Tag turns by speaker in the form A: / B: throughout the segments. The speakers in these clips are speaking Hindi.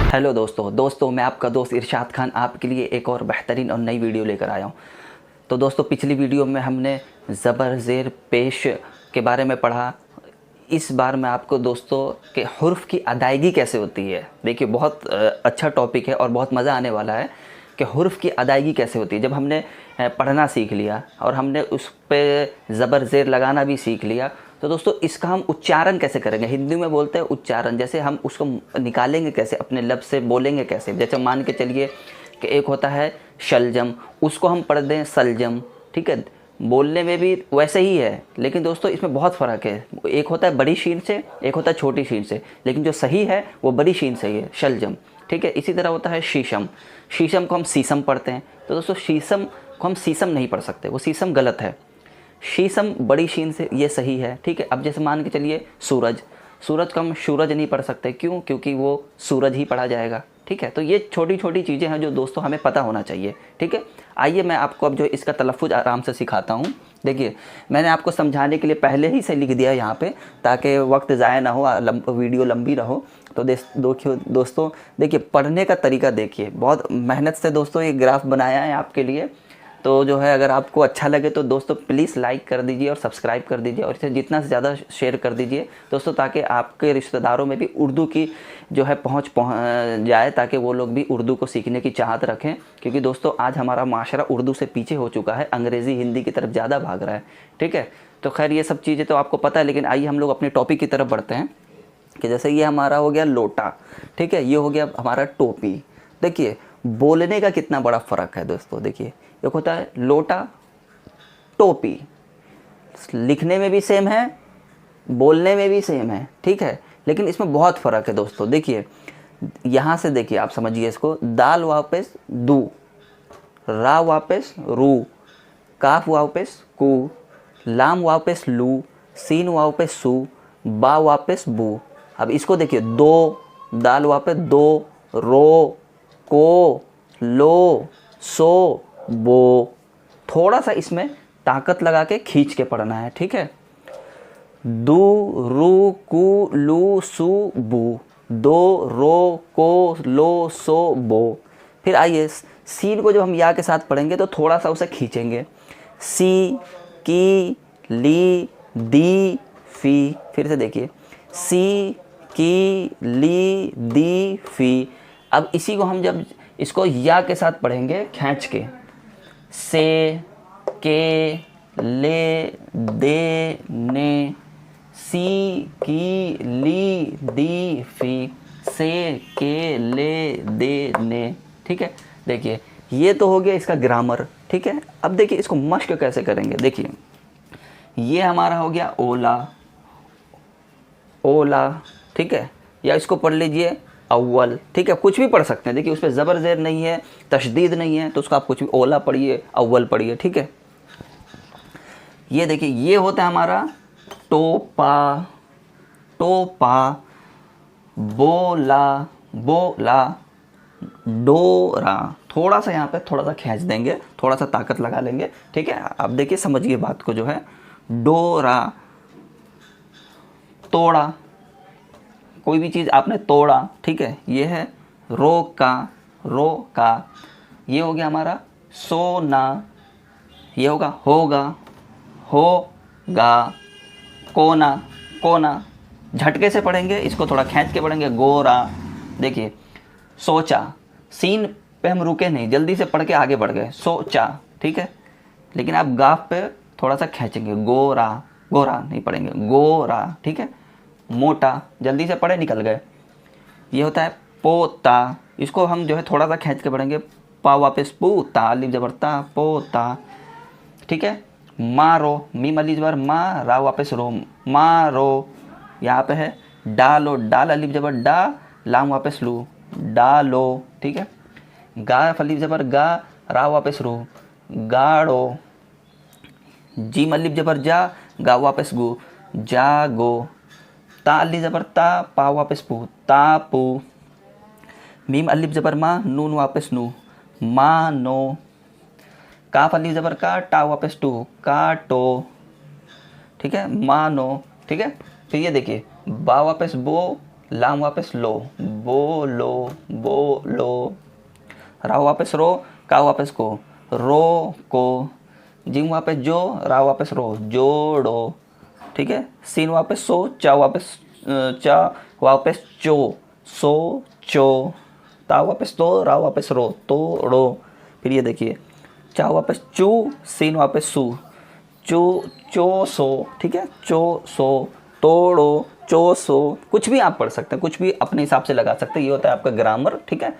A: हेलो दोस्तों मैं आपका दोस्त इरशाद खान आपके लिए एक और बेहतरीन और नई वीडियो लेकर आया हूँ। तो दोस्तों पिछली वीडियो में हमने ज़बर ज़ेर पेश के बारे में पढ़ा। इस बार मैं आपको दोस्तों के हुर्फ की अदायगी कैसे होती है, देखिए बहुत अच्छा टॉपिक है और बहुत मज़ा आने वाला है कि हुर्फ की अदायगी कैसे होती है। जब हमने पढ़ना सीख लिया और हमने उस पर ज़बर ज़ेर लगाना भी सीख लिया, तो दोस्तों इसका हम उच्चारण कैसे करेंगे। हिंदी में बोलते हैं उच्चारण, जैसे हम उसको निकालेंगे कैसे, अपने लब से बोलेंगे कैसे। जैसे मान के चलिए कि एक होता है शलजम, उसको हम पढ़ दें सलजम, ठीक है। बोलने में भी वैसे ही है, लेकिन दोस्तों इसमें बहुत फ़र्क है। एक होता है बड़ी शीन से, एक होता है छोटी शीन से, लेकिन जो सही है वो बड़ी शीन से ही है, शलजम, ठीक है। इसी तरह होता है शीशम, शीशम को हम सीसम पढ़ते हैं। तो दोस्तों शीशम को हम सीसम नहीं पढ़ सकते, वो सीसम गलत है। शीशम बड़ी शीन से ये सही है, ठीक है। अब जैसे मान के चलिए सूरज, सूरज को हम सूरज नहीं पढ़ सकते, क्यों? क्योंकि वो सूरज ही पढ़ा जाएगा, ठीक है। तो ये छोटी छोटी चीज़ें हैं जो दोस्तों हमें पता होना चाहिए, ठीक है। आइए मैं आपको अब जो इसका तलफ़ुज़ आराम से सिखाता हूँ। देखिए मैंने आपको समझाने के लिए पहले ही से लिख दिया यहाँ पे, ताकि वक्त ज़ाया ना हो, वीडियो लंबी रहो। तो दोस्तों देखिए पढ़ने का तरीका देखिए, बहुत मेहनत से दोस्तों ये ग्राफ बनाया है आपके लिए। तो जो है अगर आपको अच्छा लगे तो दोस्तों प्लीज़ लाइक कर दीजिए और सब्सक्राइब कर दीजिए, और इसे जितना से ज़्यादा शेयर कर दीजिए दोस्तों, ताकि आपके रिश्तेदारों में भी उर्दू की जो है पहुँच जाए, ताकि वो लोग भी उर्दू को सीखने की चाहत रखें। क्योंकि दोस्तों आज हमारा माशरा उर्दू से पीछे हो चुका है, अंग्रेज़ी हिंदी की तरफ ज़्यादा भाग रहा है, ठीक है। तो खैर ये सब चीज़ें तो आपको पता है, लेकिन आइए हम लोग अपने टॉपिक की तरफ बढ़ते हैं। कि जैसे ये हमारा हो गया लोटा, ठीक है, ये हो गया हमारा टोपी। देखिए बोलने का कितना बड़ा फ़र्क है दोस्तों। देखिए एक होता है लोटा, टोपी, लिखने में भी सेम है, बोलने में भी सेम है, ठीक है, लेकिन इसमें बहुत फ़र्क है दोस्तों। देखिए यहाँ से देखिए आप समझिए इसको, दाल वापस दू, रा वापस रू, काफ वापस कू, लाम वापस लू, सीन वापस सू, बा वापस बू। अब इसको देखिए, दो, दाल वापस दो, रो, को, लो, सो, बो। थोड़ा सा इसमें ताकत लगा के खींच के पढ़ना है, ठीक है। दू, रू, कू, लू, सू, बू, दो, रो, को, लो, सो, बो। फिर आइए सीन को जब हम या के साथ पढ़ेंगे तो थोड़ा सा उसे खींचेंगे, सी, की, ली, दी, फी। फिर से देखिए, सी, की, ली, दी, फी। अब इसी को हम जब इसको या के साथ पढ़ेंगे खींच के, से, के, ले, दे, ने, सी, की, ली, दी, फी, से, के, ले, दे, ने, ठीक है। देखिए ये तो हो गया इसका ग्रामर, ठीक है। अब देखिए इसको मश्क कैसे करेंगे। देखिए ये हमारा हो गया ओला, ओला, ठीक है, या इसको पढ़ लीजिए अव्वल, ठीक है, कुछ भी पढ़ सकते हैं। देखिए उस पर ज़बर ज़ेर नहीं है, तशदीद नहीं है, तो उसको आप कुछ भी ओला पढ़िए, अव्वल पढ़िए, ठीक है। ये देखिए ये होता है हमारा टोपा, टोपा, बोला, बोला, डोरा। थोड़ा सा यहाँ पे थोड़ा सा खींच देंगे, थोड़ा सा ताकत लगा लेंगे, ठीक है। अब देखिए समझिए बात को, जो है डोरा, तोड़ा, कोई भी चीज़ आपने तोड़ा, ठीक है। ये है रोका, रोका। ये हो गया हमारा सोना, ये होगा होगा, होगा, कोना, कोना। झटके से पढ़ेंगे, इसको थोड़ा खींच के पढ़ेंगे, गोरा। देखिए सोचा, सीन पे हम रुके नहीं, जल्दी से पढ़ के आगे बढ़ गए, सोचा, ठीक है। लेकिन आप गाफ पे थोड़ा सा खींचेंगे, गोरा, गोरा नहीं पढ़ेंगे, गोरा, ठीक है। मोटा, जल्दी से पढ़े निकल गए। ये होता है पोता, इसको हम जो है थोड़ा सा खींच के पढ़ेंगे, पा वापस पू, ता अलिफ ज़बर ता, पोता, ठीक है। मारो, मीम अलिफ ज़बर मा, रा वापस रो, मारो। यहाँ पे है डालो, डाल अलिफ ज़बर डा, लाम वापस लू, डालो, ठीक है। गा अलिफ ज़बर गा, रा वापस रू, गाड़ो। जीम अलिफ ज़बर जा, गा वापस गु, जागो। ता अलिफ ज़बर ता, पा वापस पू, तापू। मीम अलिफ ज़बर मा, नून वापस नू, मानो। काफ अलिफ ज़बर का, टा वापस टू, काटो, ठीक है, मानो, ठीक है। फिर ये देखिए बा वापस बो, लाम वापस लो, बोलो बोलो। राव वापस रो, का वापस को, रो को। जिम वापस जो, राव वापस रो, जोड़ो। ठीक है। सीन वापस सो, चा वापस चा वापस चो, सो चो। ता वापस तो, राव वापस रो, तोड़ो। फिर ये देखिए, चा वापस चू, सीन वापस सू, चो चो सो। ठीक है, चो सो, तोड़ो, चो सो। कुछ भी आप पढ़ सकते हैं, कुछ भी अपने हिसाब से लगा सकते हैं। ये होता है आपका ग्रामर। ठीक है।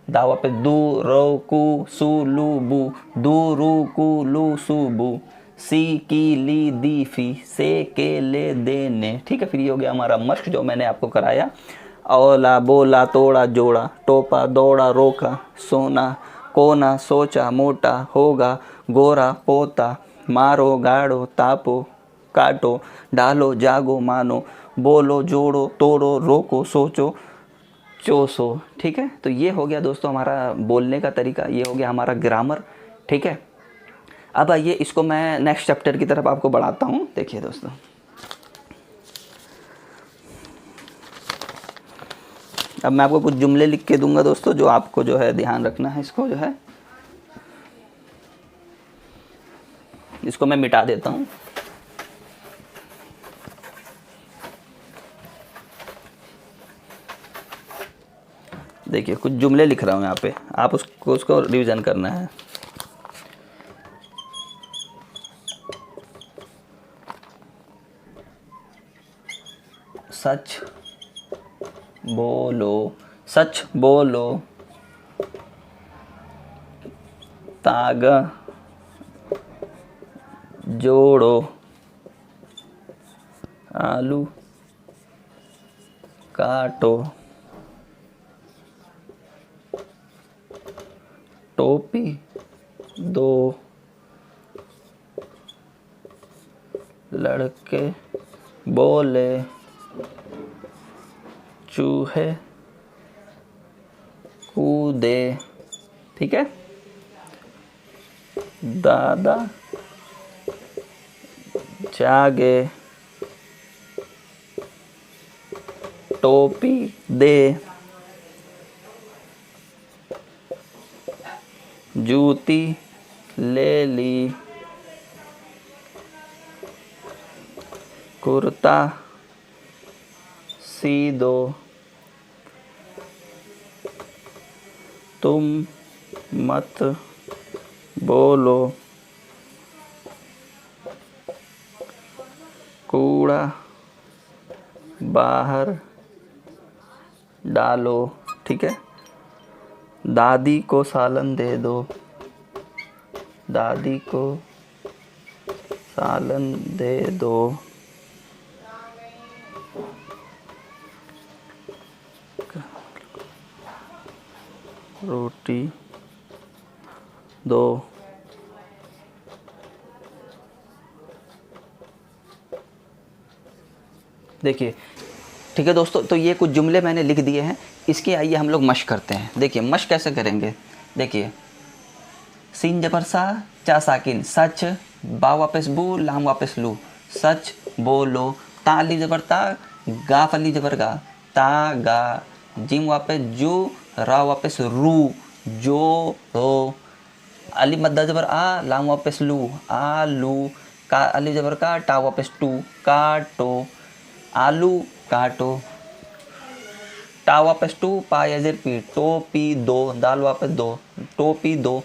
A: दा वापस दू, रो कू, सू लू बू, दू रू कू लू सू बू। सी की ली दी फी, से के ले दे ने। ठीक है। फिर ये हो गया हमारा मश्क जो मैंने आपको कराया। औला बोला तोड़ा जोड़ा, टोपा दौड़ा रोका, सोना कोना सोचा मोटा होगा, गोरा पोता, मारो गाड़ो तापो काटो, डालो जागो मानो, बोलो जोड़ो तोड़ो, रोको सोचो चोसो। ठीक है। तो ये हो गया दोस्तों हमारा बोलने का तरीका, ये हो गया हमारा ग्रामर। ठीक है। अब आइए इसको मैं नेक्स्ट चैप्टर की तरफ आपको बढ़ाता हूँ। देखिए दोस्तों, अब मैं आपको कुछ जुमले लिख के दूंगा दोस्तों, जो आपको जो है ध्यान रखना है। इसको जो है, इसको मैं मिटा देता हूँ। देखिए कुछ जुमले लिख रहा हूँ यहाँ पे, आप उसको रिवीजन करना है। सच बोलो, सच बोलो, तागा जोड़ो, आलू काटो, टोपी दो, लड़के बोले, चूहे कूदे। ठीक है। दादा जागे, टोपी दे, जूती ले ली, कुर्ता सी दो, तुम मत बोलो, कूड़ा बाहर डालो। ठीक है। दादी को सालन दे दो, दादी को सालन दे दो, रोटी दो। देखिए ठीक है दोस्तों, तो ये कुछ जुमले मैंने लिख दिए हैं। इसकी आइए हम लोग मश्क करते हैं। देखिए मश्क कैसे करेंगे। देखिए, सीन जबर सा, चा साकिन, सच, बा वापस बू, लाम वापस लू, सच बोलो। ता अली जबर ता, गा फली जबर गा, ता गा। जिम वापस जू, रा वापस रू, जो रो। अली मद्दा जबर आ, लाम वापस लू, आलू। का अली जबर का, टा वापस टू, काटो, आलू काटो। टा वापस टू, पा यजर पी, टोपी दो, दाल वापस दो, टोपी दो।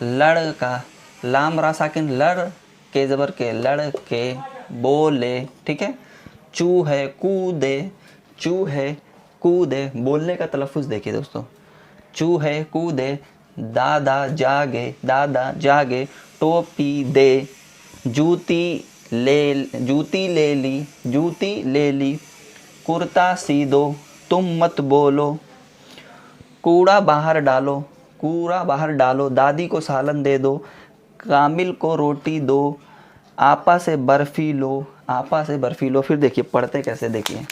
A: लड़का, लाम रा साकिन लड़, के जबर के, लड़के बोले। ठीक है। चूहे कूदे, चूहे कूदे। बोलने का तलफ़ुज़ देखिए दोस्तों, चूहे कूदे। दादा जागे, दादा जागे, टोपी दे, जूती ले ली, जूती ले ली। कुर्ता सी दो, तुम मत बोलो, कूड़ा बाहर डालो, कूड़ा बाहर डालो। दादी को सालन दे दो, कामिल को रोटी दो, आपा से बर्फ़ी लो, आपा से बर्फ़ी लो। फिर देखिए पढ़ते कैसे, देखिए।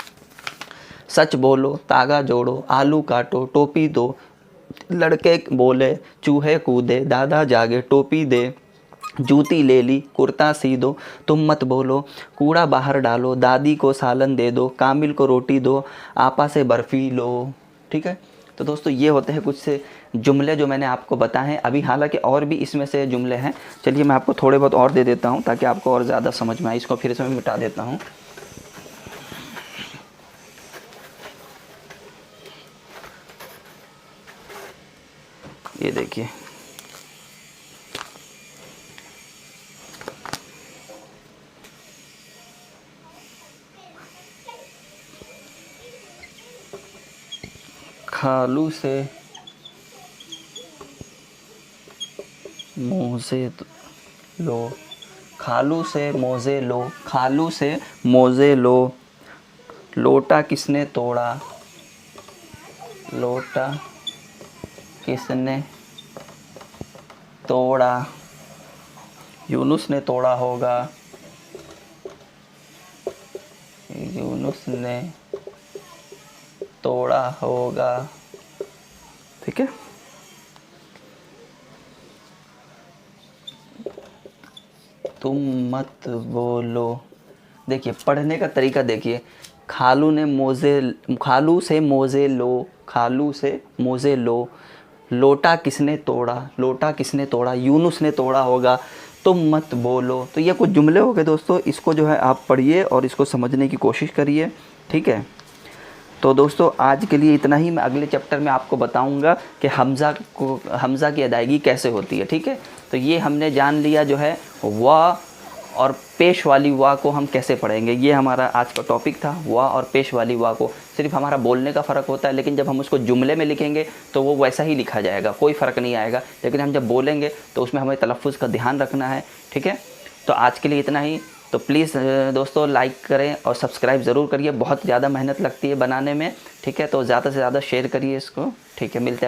A: सच बोलो, तागा जोड़ो, आलू काटो, टोपी दो, लड़के बोले, चूहे कूदे, दादा जागे, टोपी दे, जूती ले ली, कुर्ता सी दो, तुम मत बोलो, कूड़ा बाहर डालो, दादी को सालन दे दो, कामिल को रोटी दो, आपा से बर्फ़ी लो। ठीक है, तो दोस्तों ये होते हैं कुछ से जुमले जो मैंने आपको बताए हैं। अभी हालांकि और भी इसमें से जुमले हैं, चलिए मैं आपको थोड़े बहुत और दे देता हूँ ताकि आपको और ज़्यादा समझ में आए। इसको फिर से मैं मिटा देता हूँ। ये देखिए, खालू से मोज़े लो, खालू से मोज़े लो, खालू से मोज़े लो, लोटा किसने तोड़ा, लोटा किसने तोड़ा, यूनुस ने तोड़ा होगा, यूनुस ने तोड़ा होगा। ठीक है, तुम मत बोलो। देखिए पढ़ने का तरीका देखिए, खालू ने मोज़े, खालू से मोज़े लो, खालू से मोज़े लो, लोटा किसने तोड़ा, लोटा किसने तोड़ा, यूनुस ने तोड़ा होगा, तुम मत बोलो। तो ये कुछ जुमले हो गए दोस्तों, इसको जो है आप पढ़िए और इसको समझने की कोशिश करिए। ठीक है, तो दोस्तों आज के लिए इतना ही। मैं अगले चैप्टर में आपको बताऊंगा कि हमज़ा की अदायगी कैसे होती है। ठीक है, तो ये हमने जान लिया जो है वाह और पेश वाली वाह को हम कैसे पढ़ेंगे। ये हमारा आज का टॉपिक था, वाह और पेश वाली वाह को। सिर्फ हमारा बोलने का फ़र्क होता है, लेकिन जब हम उसको जुमले में लिखेंगे तो वो वैसा ही लिखा जाएगा, कोई फ़र्क नहीं आएगा। लेकिन हम जब बोलेंगे तो उसमें हमें तलफ़्फ़ुज़ का ध्यान रखना है। ठीक है, तो आज के लिए इतना ही। तो प्लीज़ दोस्तों लाइक करें और सब्सक्राइब ज़रूर करिए, बहुत ज़्यादा मेहनत लगती है बनाने में। ठीक है, तो ज़्यादा से ज़्यादा शेयर करिए इसको। ठीक है, मिलते हैं।